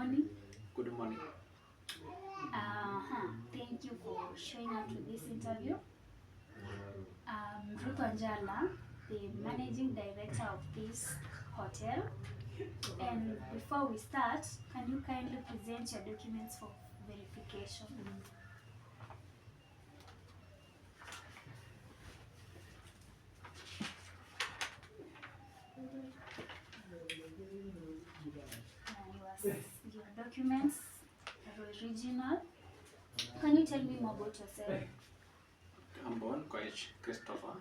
morning. Good morning. Thank you for showing up to this interview. Ruth Anjala, the managing director of this hotel. And before we start, can you kindly present your documents for verification? Your documents are original. Can you tell me more about yourself? I'm born Koech Christopher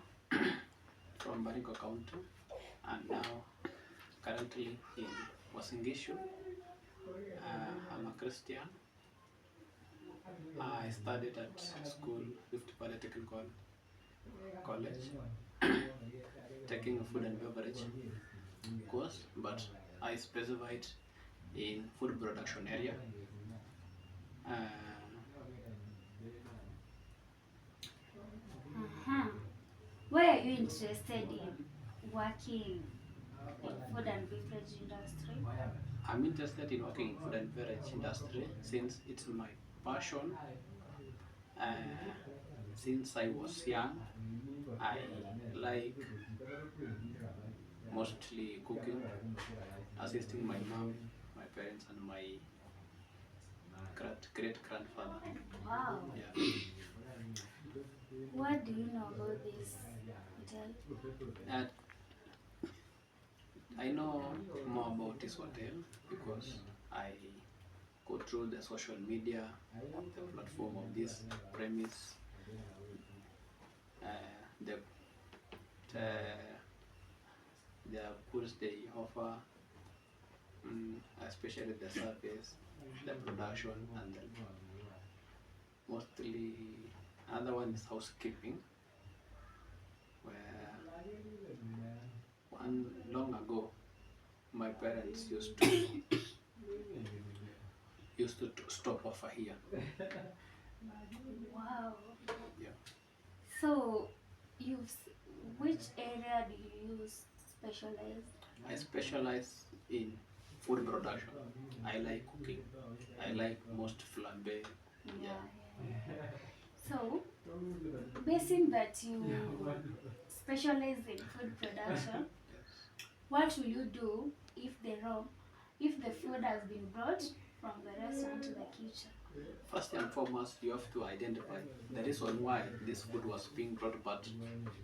from Baringo County and now currently in Wasingishu. I'm a Christian. I studied at school, Rift Valley Technical College, taking a food and beverage course, but I specified in food production area. Why are you interested in working in food and beverage industry? I'm interested in working in food and beverage industry since it's my passion. Since I was young, I like mostly cooking, assisting my mom, my parents, and my great grandfather. Wow. Yeah. What do you know about this hotel? And I know more about this hotel because I go through the social media, the platform of this premise, the the goods they offer, especially the service, the production, and mostly another one is housekeeping, where one long ago my parents used to stop over here. Wow. Yeah. So, which area do you use specialize? I specialize in food production. I like cooking. I like most flambe. Yeah. So, basing that you specialize in food production, what will you do if the food has been brought from the restaurant to the kitchen? First and foremost, you have to identify the reason why this food was being brought but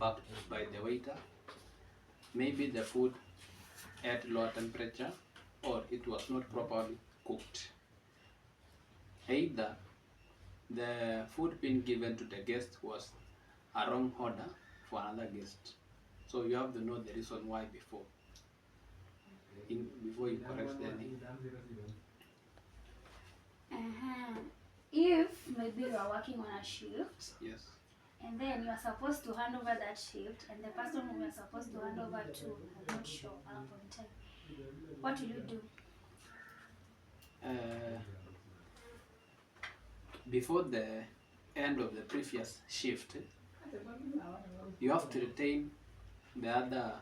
packed by the waiter. Maybe the food at lower temperature or it was not properly cooked. Either the food being given to the guest was a wrong order for another guest. So you have to know the reason why before you correct anything. If maybe you are working on a shift, Yes. and then you are supposed to hand over that shift, and the person who you are supposed to hand over to has not show up on time, what will you do? Before the end of the previous shift, you have to retain the other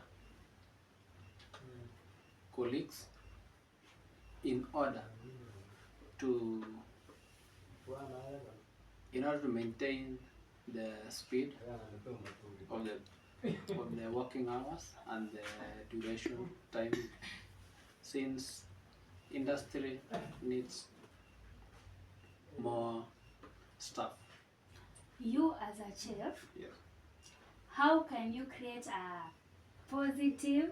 colleagues in order to maintain the speed of the working hours and the duration time, since industry needs more staff. You as a chef, Yes. how can you create a positive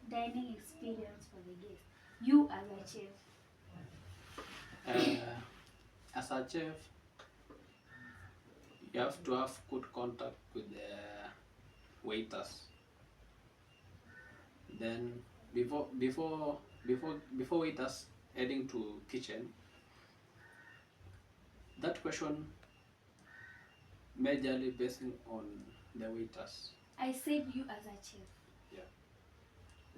dining experience for the guest? You as a chef. As a chef, you have to have good contact with the waiters. Then before waiters heading to kitchen, that question majorly basing on the waiters. I said you as a chef. Yeah.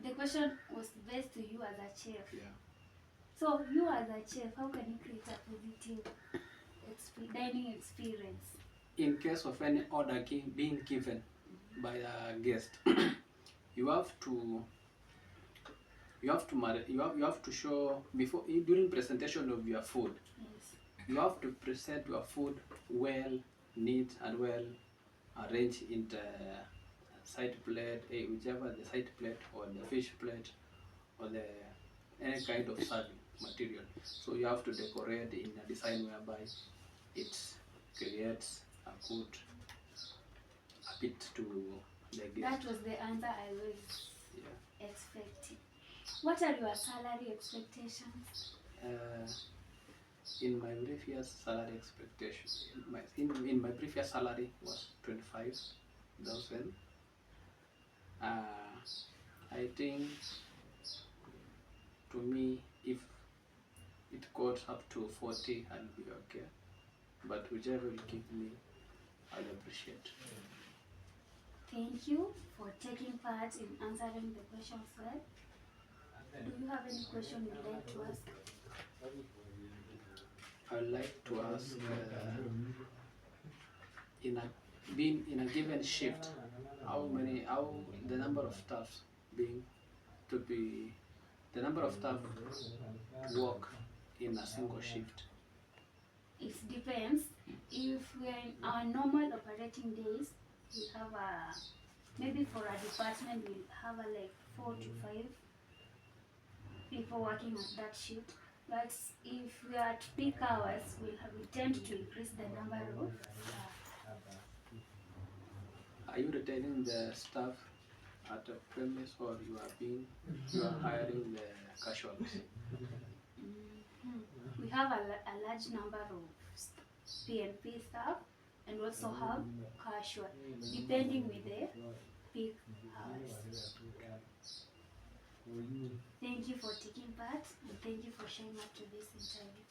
The question was based to you as a chef. Yeah. So you as a chef, how can you create a positive dining experience? In case of any order being given by a guest, you have to you have to you have to show before during presentation of your food. Yes. You have to present your food well, neat and well arranged in the side plate, whichever the side plate or the fish plate or the any kind of serving material. So you have to decorate in a design whereby it creates a good bit to the That guest. was the answer I was Yeah. expecting. What are your salary expectations? In my previous salary expectation, in my previous salary was 25,000. I think to me, if it goes up to 40, I'll be okay. But whichever you give me, I'll appreciate. Thank you for taking part in answering the questions well. Do you have any question you'd like to ask? I would like to ask, in a being in a given shift, how the number of staff being to be the number of staff work in a single shift. It depends. If we're in our normal operating days, we have a, maybe for a department we'll have a like 4 to 5 people working at that shift. But if we are at peak hours, we tend to increase the number of staff. Are you retaining the staff at a premise, or you are hiring the casuals? We have a large number of PNP staff and also have casual, depending with the peak hours. Thank you for taking part and thank you for showing up to this interview.